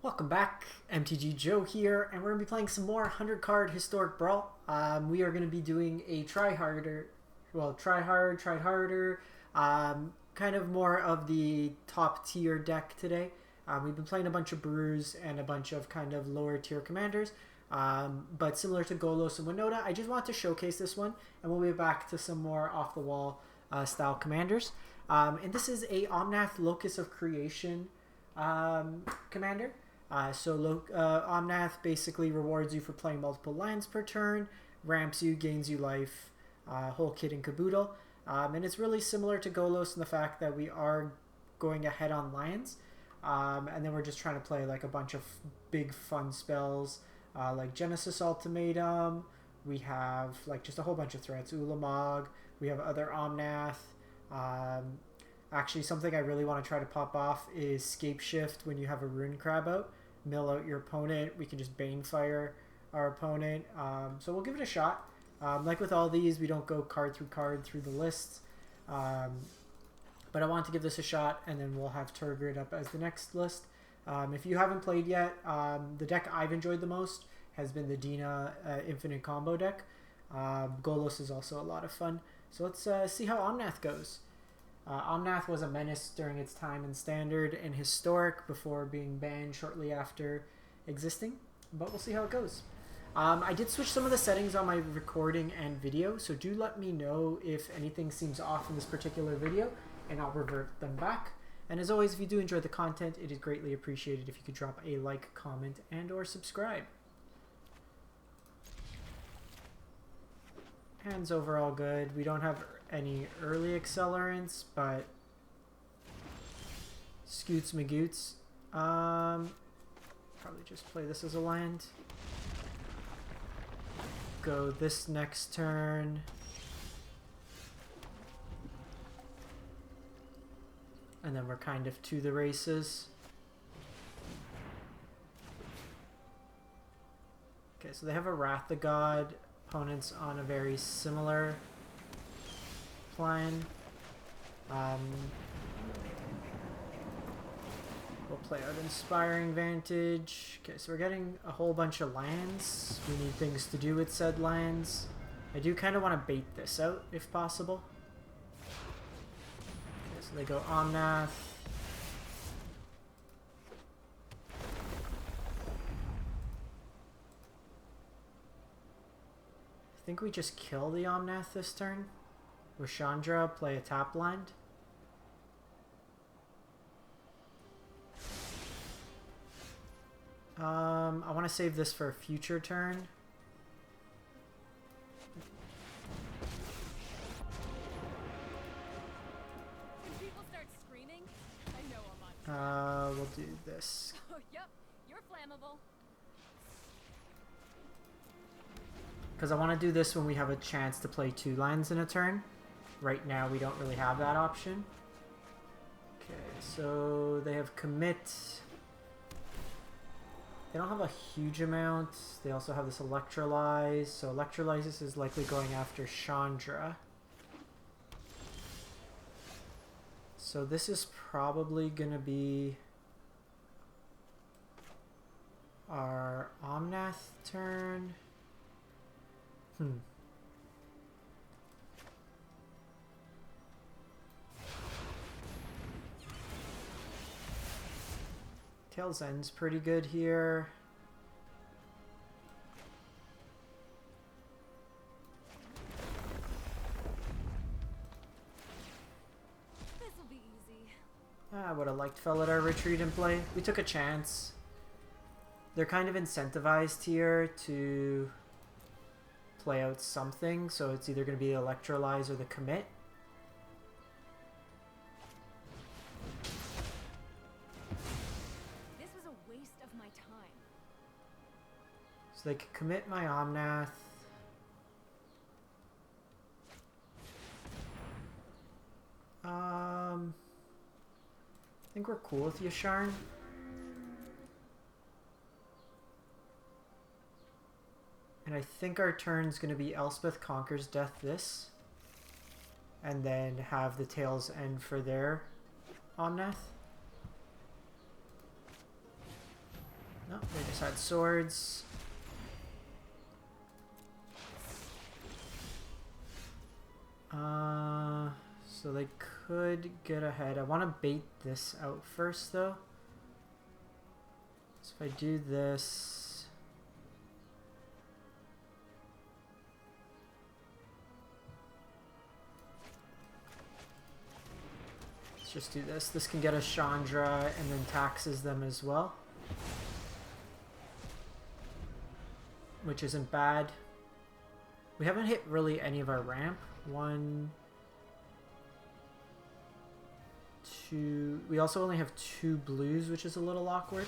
Welcome back, MTG Joe here, and we're going to be playing some more 100 card Historic Brawl. We are going to be doing a try hard, tried harder, kind of more of the top tier deck today. We've been playing a bunch of Brews and a bunch of kind of lower tier commanders, but similar to Golos and Winota, I just want to showcase this one, and we'll be back to some more off the wall style commanders. And this is a Omnath Locus of Creation commander. Omnath basically rewards you for playing multiple lands per turn, ramps you, gains you life, whole kit and caboodle. And it's really similar to Golos in the fact that we are going ahead on lands, and then we're just trying to play like a bunch of big fun spells like Genesis Ultimatum. We have like just a whole bunch of threats, Ulamog. We have other Omnath. Actually, something I really want to try to pop off is Scape Shift when you have a Rune Crab out. Mill out your opponent. We can just Banefire our opponent. So we'll give it a shot. Like with all these, we don't go card through the lists. But I want to give this a shot, and then we'll have Turgid up as the next list. If you haven't played yet, the deck I've enjoyed the most has been the Dina Infinite Combo deck. Golos is also a lot of fun. So let's see how Omnath goes. Omnath was a menace during its time in Standard and Historic before being banned shortly after existing, but we'll see how it goes. I did switch some of the settings on my recording and video, so do let me know if anything seems off in this particular video, and I'll revert them back. And as always, if you do enjoy the content, it is greatly appreciated if you could drop a like, comment, and or subscribe. Hands overall good. We don't have any early accelerants, but Scoots Magoots. Probably just play this as a land. Go this next turn. And then we're kind of to the races. Okay, so they have a Wrath the God. Opponents on a very similar plan. We'll play out Inspiring Vantage. Okay, so we're getting a whole bunch of lands. We need things to do with said lands. I do kind of want to bait this out if possible. Okay, so they go Omnath. I think we just kill the Omnath this turn. With Chandra, play a tap land. I want to save this for a future turn. When people start screaming, I know I'm on. We'll do this. Oh, yep, you're flammable. Because I want to do this when we have a chance to play 2 lands in a turn. Right now we don't really have that option. Okay, so they have commit. They don't have a huge amount. They also have this electrolyze. So electrolysis is likely going after Chandra. So this is probably going to be our Omnath turn. Tails End's pretty good here. This'll be easy. I would have liked Felidar Retreat in play. We took a chance. They're kind of incentivized here to play out something, so it's either going to be the Electrolyze or the commit. This was a waste of my time. So they could commit my Omnath. I think we're cool with Yasharn. And I think our turn's going to be Elspeth Conquers Death this. And then have the Tails End for their Omnath. they just had swords. So they could get ahead. I want to bait this out first, though. So if I do this... Let's just do this. This can get a Chandra and then taxes them as well, which isn't bad. We haven't hit really any of our ramp. 1, 2... We also only have 2 blues, which is a little awkward.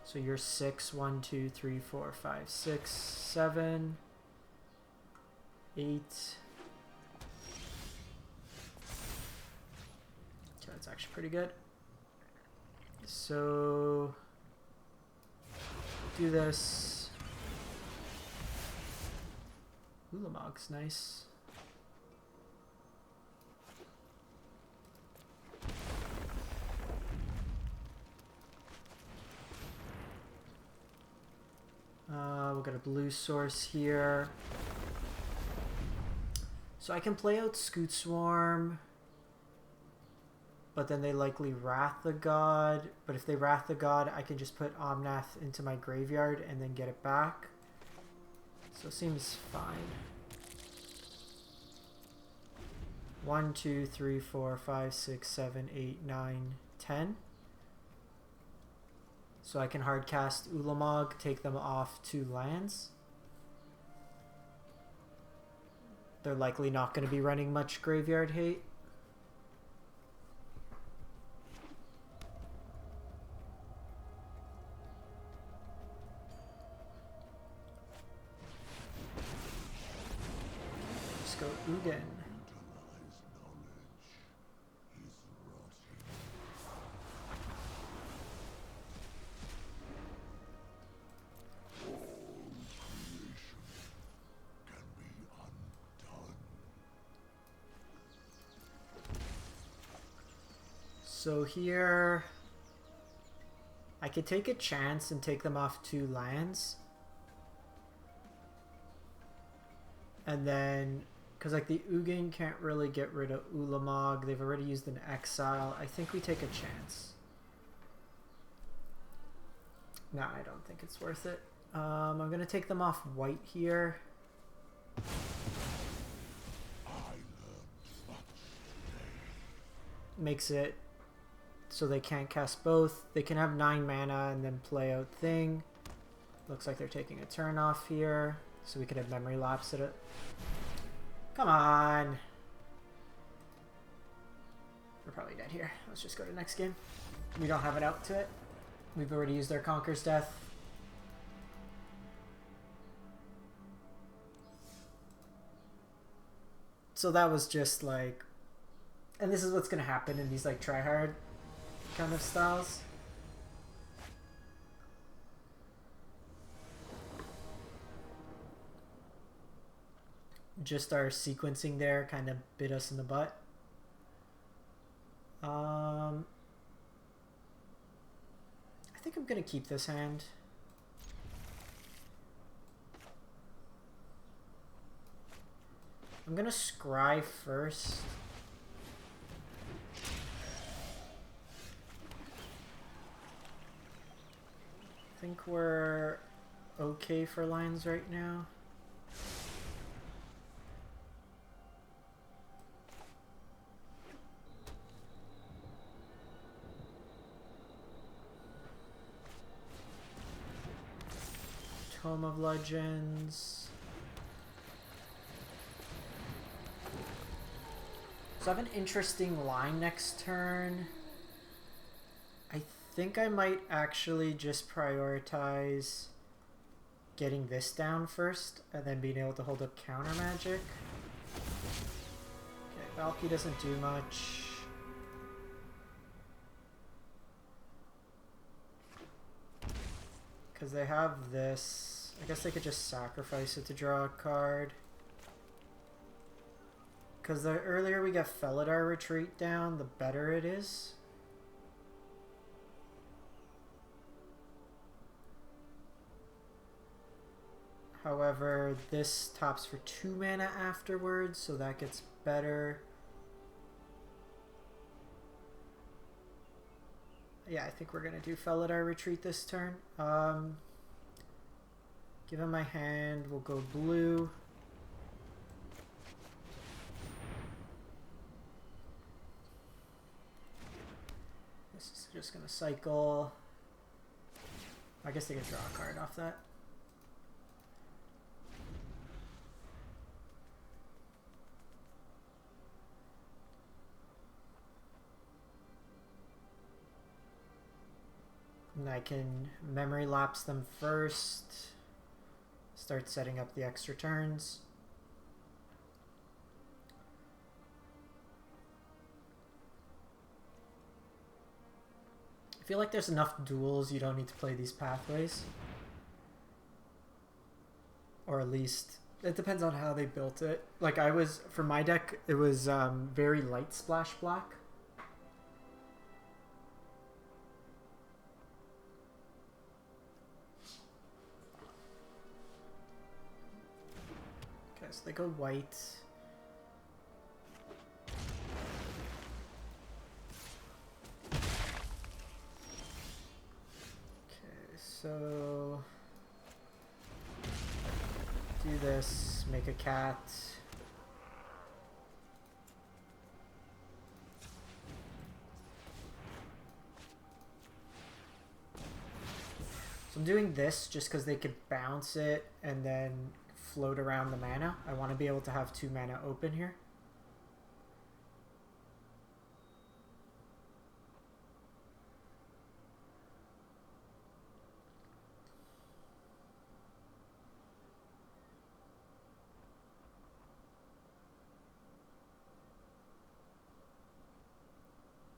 So you're 6, 1, 2, 3, 4, 5, 6, 7, 8. Okay, that's actually pretty good. So do this. Ulamog's nice. We've got a blue source here. So I can play out Scoot Swarm, but then they likely Wrath the God. But if they Wrath the God, I can just put Omnath into my graveyard and then get it back. So it seems fine. 1, 2, 3, 4, 5, 6, 7, 8, 9, 10. So I can hard cast Ulamog, take them off 2 lands. They're likely not going to be running much graveyard hate. Let's go Ugin. So here, I could take a chance and take them off 2 lands. And then, because like the Ugin can't really get rid of Ulamog, they've already used an exile. I think we take a chance. No, I don't think it's worth it. I'm going to take them off white here. Makes it so they can't cast both. They can have 9 mana and then play out Thing. Looks like they're taking a turn off here, so we could have memory lapse at it. Come on. We're probably dead here. Let's just go to next game. We don't have an out to it. We've already used our Conquer's Death. So that was just like... And this is what's going to happen in these like try-hard kind of styles. Just our sequencing there kind of bit us in the butt. I think I'm going to keep this hand. I'm going to scry first. I think we're okay for lines right now. Tome of Legends. So I have an interesting line next turn. I think I might actually just prioritize getting this down first and then being able to hold up counter magic. Okay, Valky doesn't do much. Because they have this. I guess they could just sacrifice it to draw a card. Because the earlier we get Felidar Retreat down, the better it is. However, this tops for 2 mana afterwards, so that gets better. Yeah, I think we're going to do Felidar Retreat this turn. Give him my hand. We'll go blue. This is just going to cycle. I guess they can draw a card off that. And I can memory lapse them first. Start setting up the extra turns. I feel like there's enough duels you don't need to play these pathways. Or at least, it depends on how they built it. Like for my deck, it was very light splash black. So they go white. Okay, so do this, make a cat. So I'm doing this just because they could bounce it and then float around the mana. I want to be able to have 2 mana open here.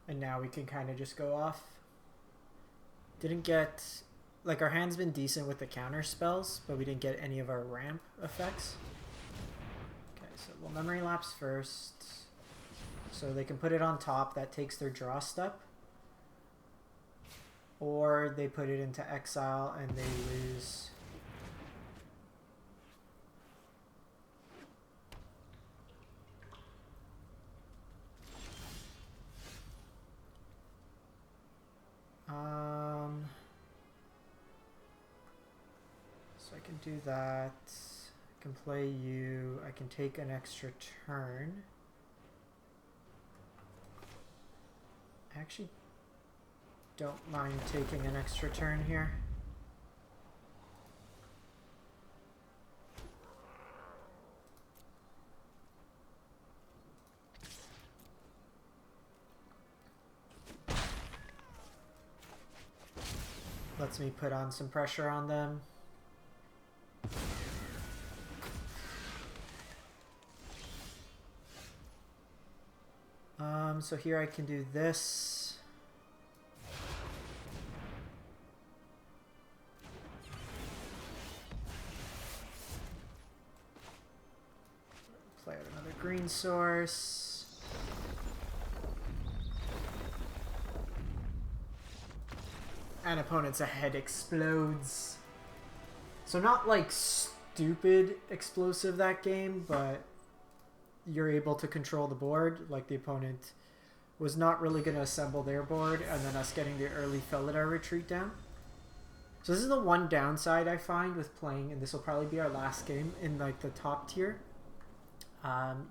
And now we can kind of just go off. Didn't get... Like, our hand's been decent with the counter spells, but we didn't get any of our ramp effects. Okay, so we'll memory lapse first. So they can put it on top, that takes their draw step. Or they put it into exile and they lose. So I can do that. I can play you. I can take an extra turn. I actually don't mind taking an extra turn here. Lets me put on some pressure on them. So here I can do this. Play out another green source. And opponent's head explodes. So not like stupid explosive that game, but you're able to control the board. Like the opponent was not really going to assemble their board, and then us getting the early Felidar retreat down. So this is the one downside I find with playing, and this will probably be our last game in like the top tier.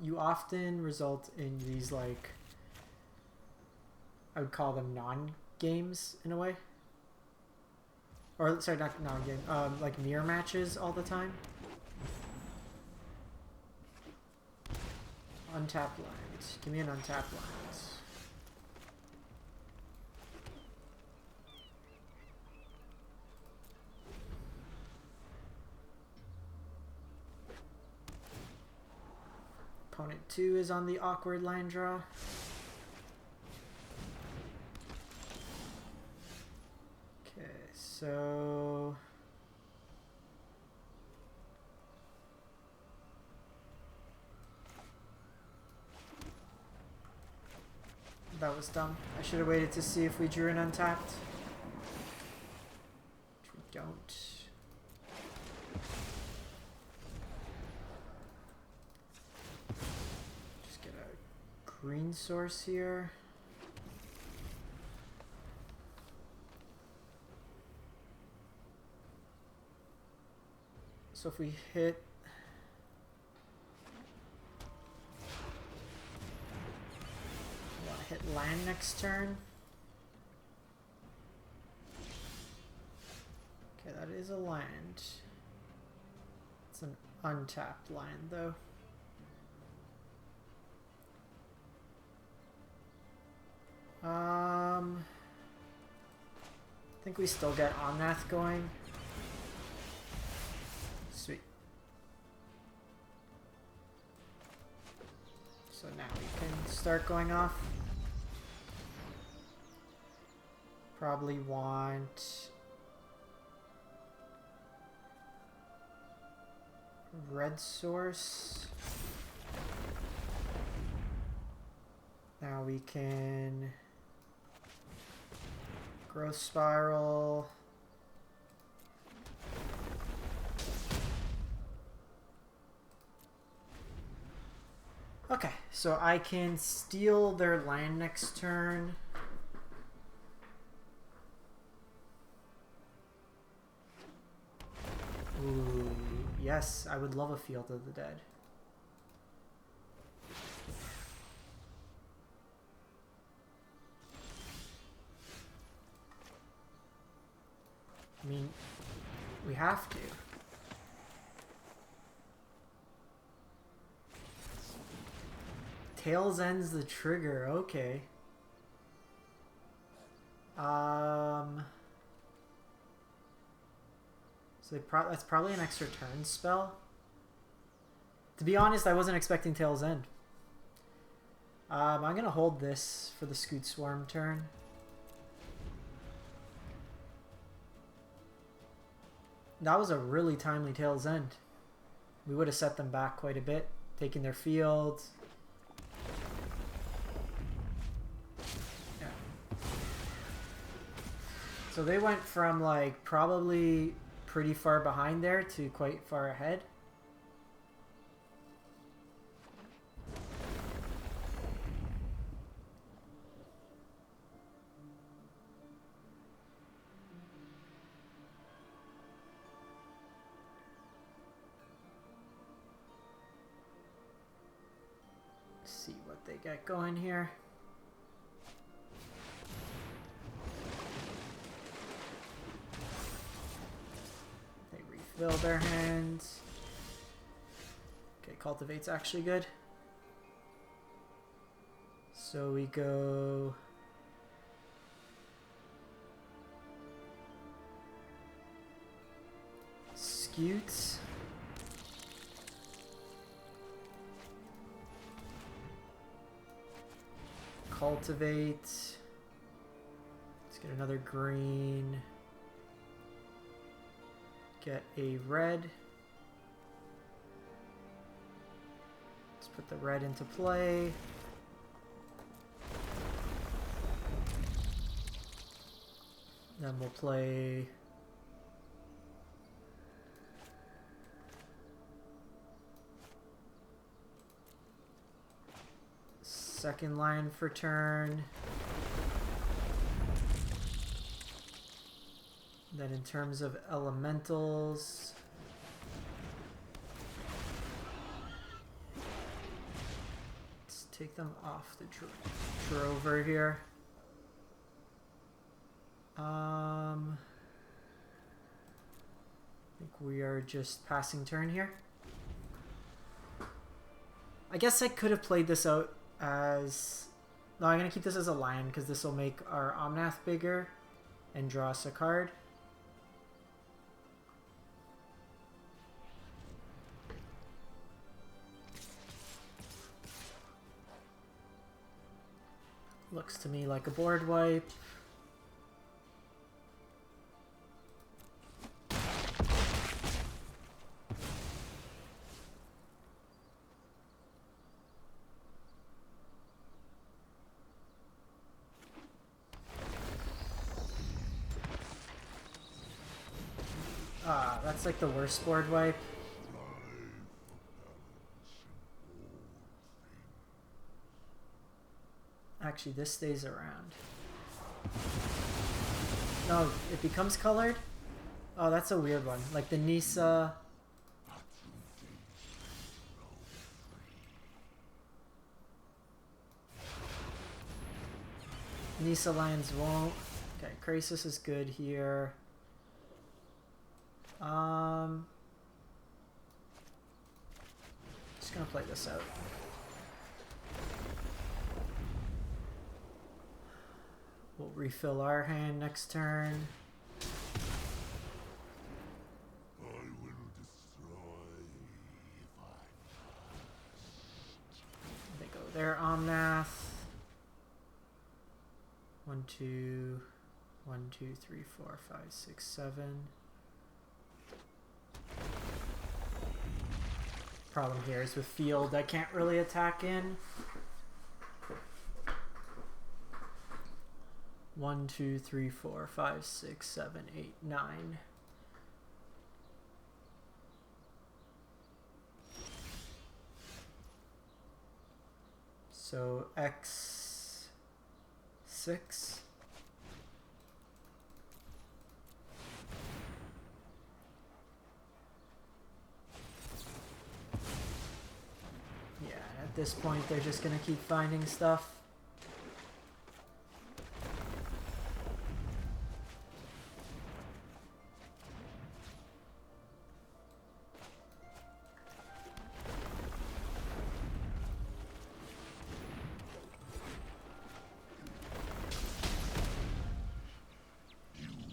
You often result in these, like, I would call them non-games in a way. Or sorry, not non-game, like mirror matches all the time. Untapped lands. Give me an untapped lands. Opponent 2 is on the awkward land draw. Okay, so... That was dumb. I should have waited to see if we drew an untapped. Which we don't. Just get a green source here. So if we hit hit land next turn. Okay, that is a land. It's an untapped land though. I think we still get Omnath going. Sweet. So now we can start going off. Probably want red source. Now we can growth spiral. Okay, so I can steal their land next turn. Ooh, yes, I would love a Field of the Dead. I mean, we have to. Tails ends the trigger, okay. So that's probably an extra turn spell. To be honest, I wasn't expecting Tails End. I'm gonna hold this for the Scoot Swarm turn. That was a really timely Tails End. We would have set them back quite a bit, taking their field. Yeah. So they went from like probably pretty far behind there to quite far ahead. Let's see what they got going here. Fill their hands. Okay, Cultivate's actually good. So we go Scutes. Cultivate. Let's get another green. Get a red. Let's put the red into play. Then we'll play second line for turn. Then in terms of elementals, let's take them off the drover here. I think we are just passing turn here. I guess I could have played this out as... No, I'm going to keep this as a land because this will make our Omnath bigger and draw us a card. Looks to me like a board wipe. that's like the worst board wipe. Actually, this stays around. No, it becomes colored? Oh, that's a weird one. Like the Nisa... Nisa lands won't. Okay, Krasis is good here. Just gonna play this out. We'll refill our hand next turn. They go there, Omnath. 1, 2, 1, 2, 3, 4, 5, 6, 7. Problem here is with field, I can't really attack in. 1, 2, 3, 4, 5, 6, 7, 8, 9. So X6. Yeah, at this point they're just gonna keep finding stuff.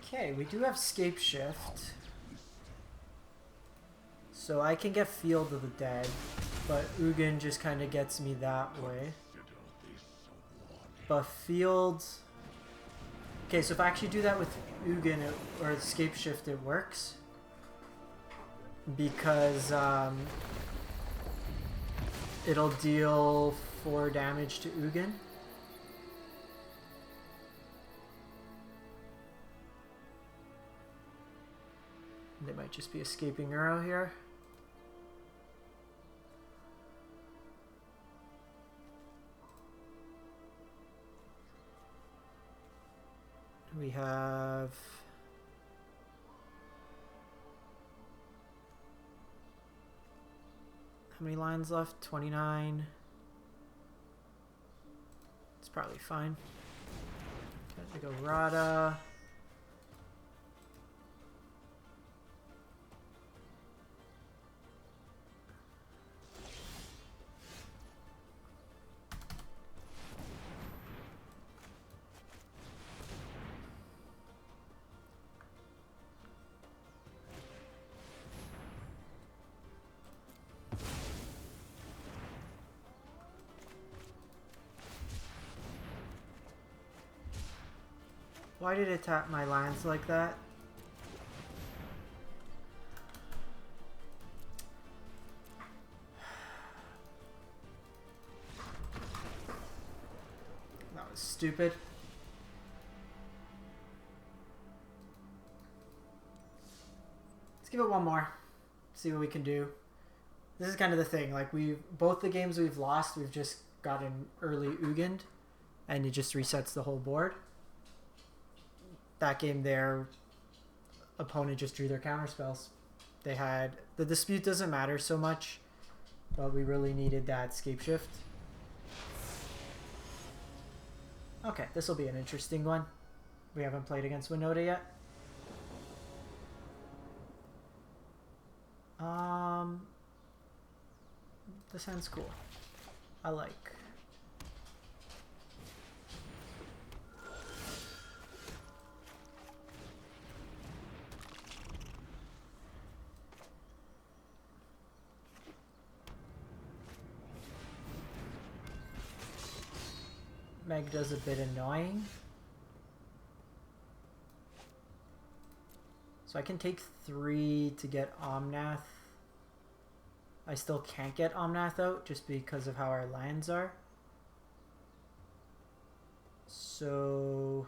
Okay, we do have Scape Shift. So I can get Field of the Dead, but Ugin just kind of gets me that way. But Field... Okay, so if I actually do that with Ugin or Scape Shift, it works. Because it'll deal 4 damage to Ugin. They might just be escaping Uro here. We have... How many lines left? 29. It's probably fine. Okay, they go Rada. Why did it tap my lands like that? That was stupid. Let's give it one more. See what we can do. This is kind of the thing. Like both the games we've lost, we've just gotten early Ugin, and it just resets the whole board. That game their opponent just drew their counter spells. They had the dispute doesn't matter so much, but we really needed that Scape Shift. Okay, this will be an interesting one. We haven't played against Winota yet. This hand's cool. I like. Meg does a bit annoying. So I can take 3 to get Omnath. I still can't get Omnath out just because of how our lands are. So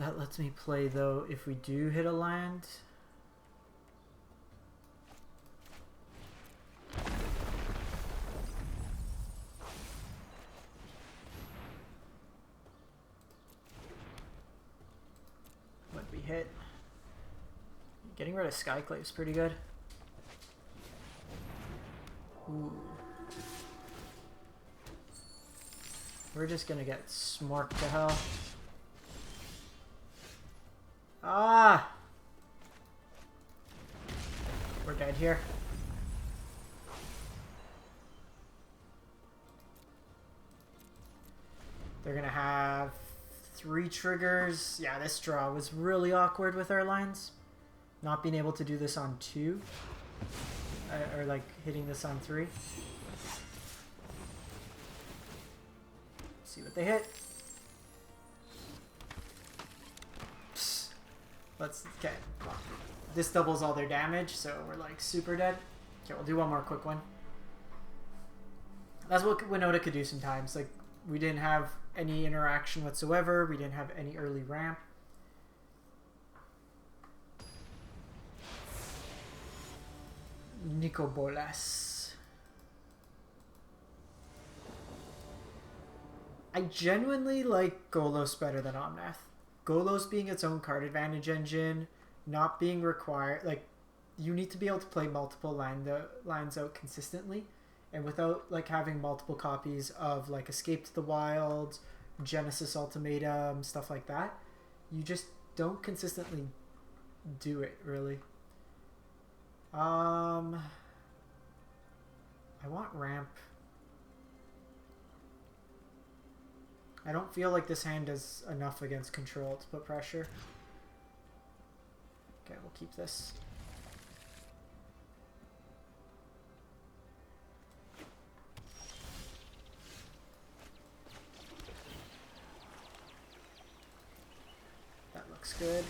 That lets me play, though, if we do hit a land. What we hit? Getting rid of Skyclave is pretty good. Ooh. We're just gonna get smorked to hell. Ah! We're dead here. They're gonna have 3 triggers. Yeah, this draw was really awkward with our lines. Not being able to do this on 2. Or like hitting this on 3. See what they hit. Psst. Let's, okay. This doubles all their damage, so we're like super dead. Okay, we'll do one more quick one. That's what Winota could do sometimes. Like, we didn't have any interaction whatsoever. We didn't have any early ramp. Nico Bolas. I genuinely like Golos better than Omnath. Golos being its own card advantage engine, not being required, like, you need to be able to play multiple lines out consistently, and without like having multiple copies of like Escape to the Wild, Genesis Ultimatum, stuff like that, you just don't consistently do it really. I want ramp. I don't feel like this hand does enough against control to put pressure. Okay, we'll keep this. That looks good.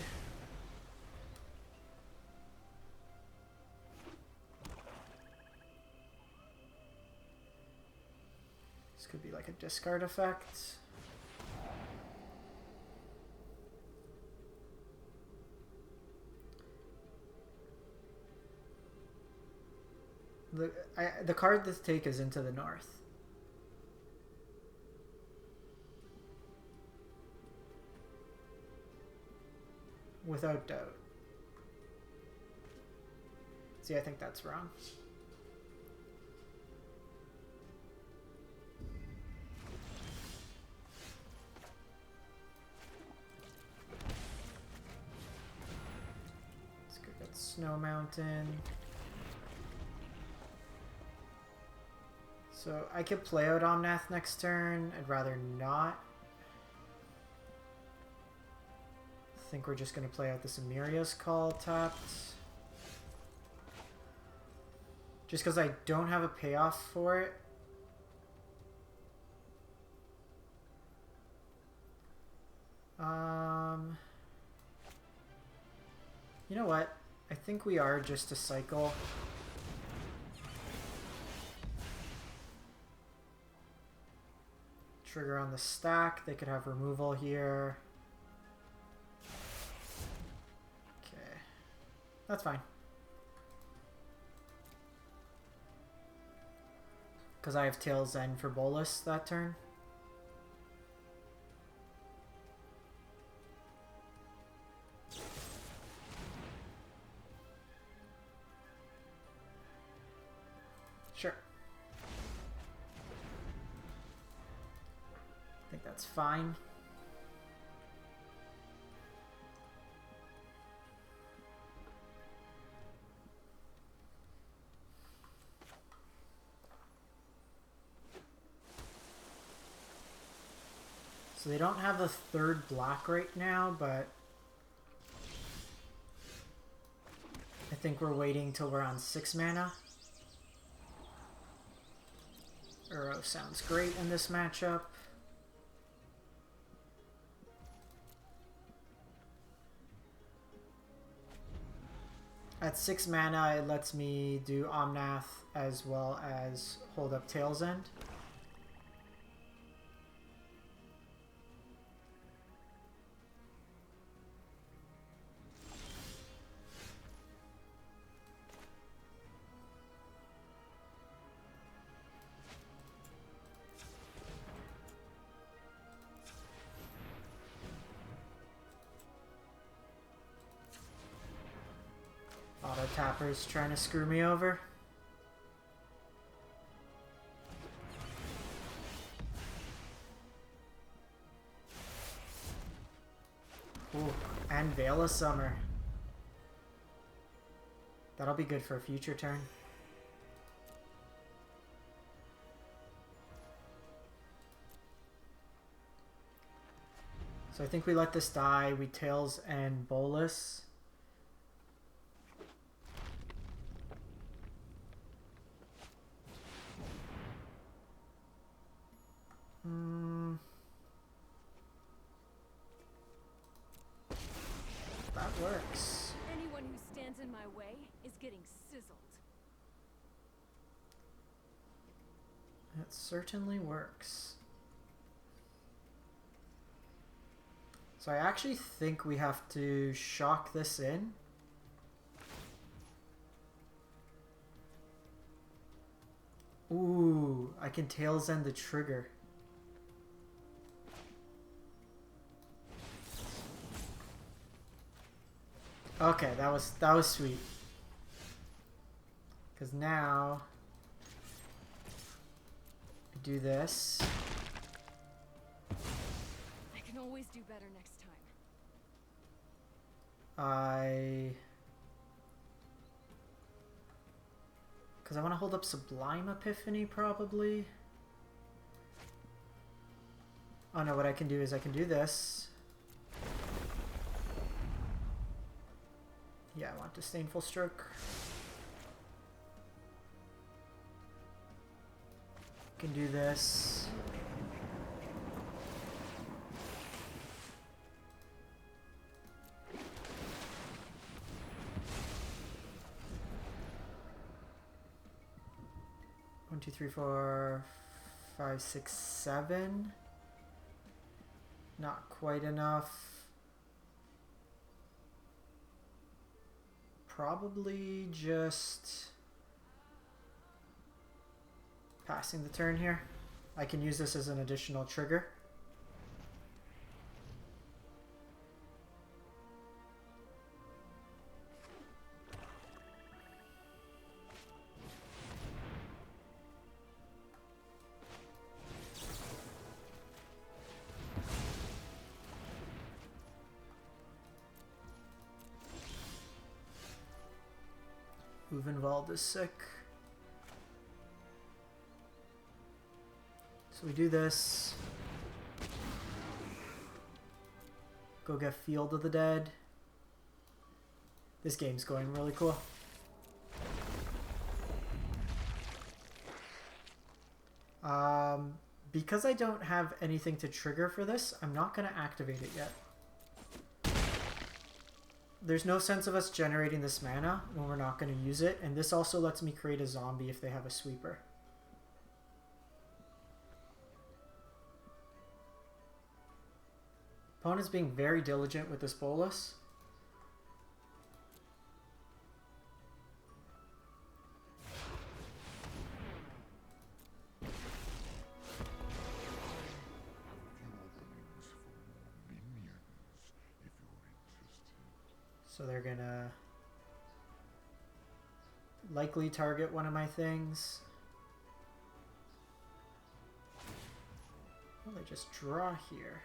This could be like a discard effect. The card this take is Into the North. Without doubt. See, I think that's wrong. Let's go get Snow Mountain. So I could play out Omnath next turn. I'd rather not. I think we're just going to play out this Amiria's Call tapped. Just because I don't have a payoff for it. You know what? I think we are just a cycle. Trigger on the stack. They could have removal here. Okay. That's fine. Because I have Tail's End for Bolas that turn. Sure. I think that's fine. So they don't have the third black right now, but I think we're waiting till we're on 6 mana. Uro sounds great in this matchup. At 6 mana, it lets me do Omnath as well as hold up Tail's End. Tapper's trying to screw me over. Ooh, and Veil of Summer. That'll be good for a future turn. So I think we let this die. We Tails and Bolus. That works. Anyone who stands in my way is getting sizzled. That certainly works. So I actually think we have to shock this in. Ooh, I can Tails End the trigger. Okay, that was sweet. Because now I do this. I can always do better next time. Because I want to hold up Sublime Epiphany, probably. Oh no, what I can do is I can do this. Yeah, I want Disdainful Stroke. Can do this. One, two, three, four, 5, 6, 7. Not quite enough. Probably just passing the turn here. I can use this as an additional trigger. Uvenwald is sick. So we do this. Go get Field of the Dead. This game's going really cool. Because I don't have anything to trigger for this, I'm not going to activate it yet. There's no sense of us generating this mana when we're not going to use it, and this also lets me create a zombie if they have a sweeper. Opponent's being very diligent with this bolus. So they're gonna likely target one of my things. Well, they just draw here.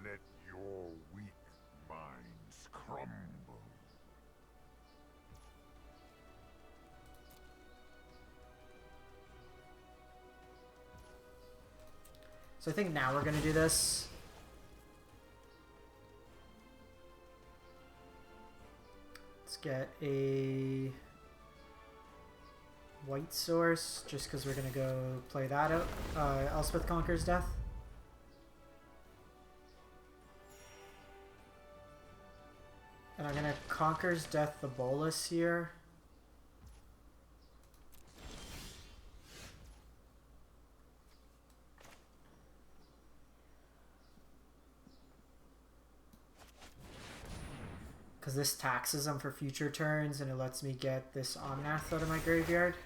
Let your weak minds crumble. So I think now we're going to do this. Let's get a white source, just because we're going to go play that out. Elspeth Conquers Death. And I'm going to Conquers Death the bolus here. Because this taxes them for future turns, and it lets me get this Omnath out of my graveyard.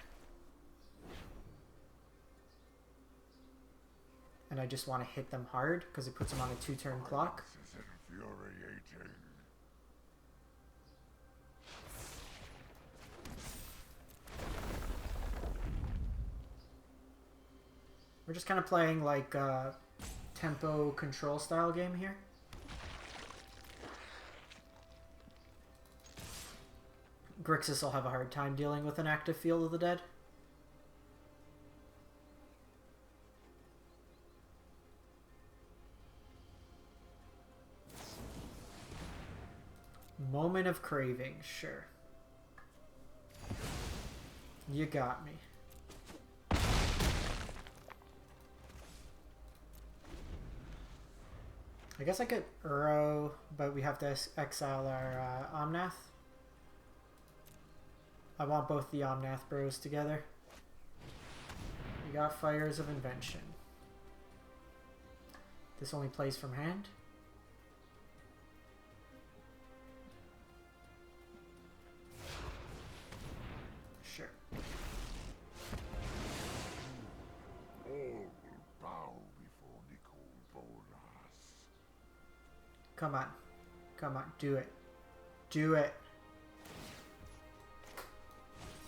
And and I just want to hit them hard because it puts them on a 2-turn clock. This is infuriating. We're just kind of playing like a tempo control style game here. Grixis will have a hard time dealing with an active Field of the Dead. Moment of Craving, sure. You got me. I guess I could Uro, but we have to exile our Omnath. I want both the Omnath bros together. We got Fires of Invention. This only plays from hand. Sure. All will bow before Nicole Bolas. Come on. Come on. Do it. Do it.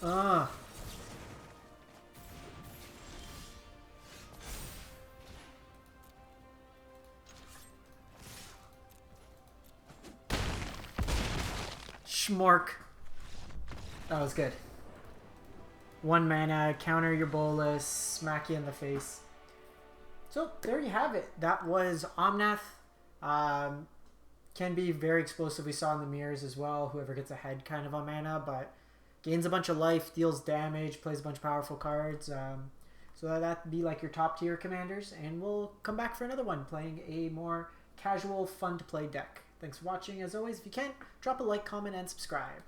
Ugh. Schmork. That was good. 1 mana, counter your Bolas, smack you in the face. So there you have it. That was Omnath. Can be very explosive. We saw in the mirrors as well. Whoever gets ahead kind of on mana, but gains a bunch of life, deals damage, plays a bunch of powerful cards. So that'd be like your top tier commanders. And we'll come back for another one playing a more casual, fun to play deck. Thanks for watching. As always, if you can, drop a like, comment, and subscribe.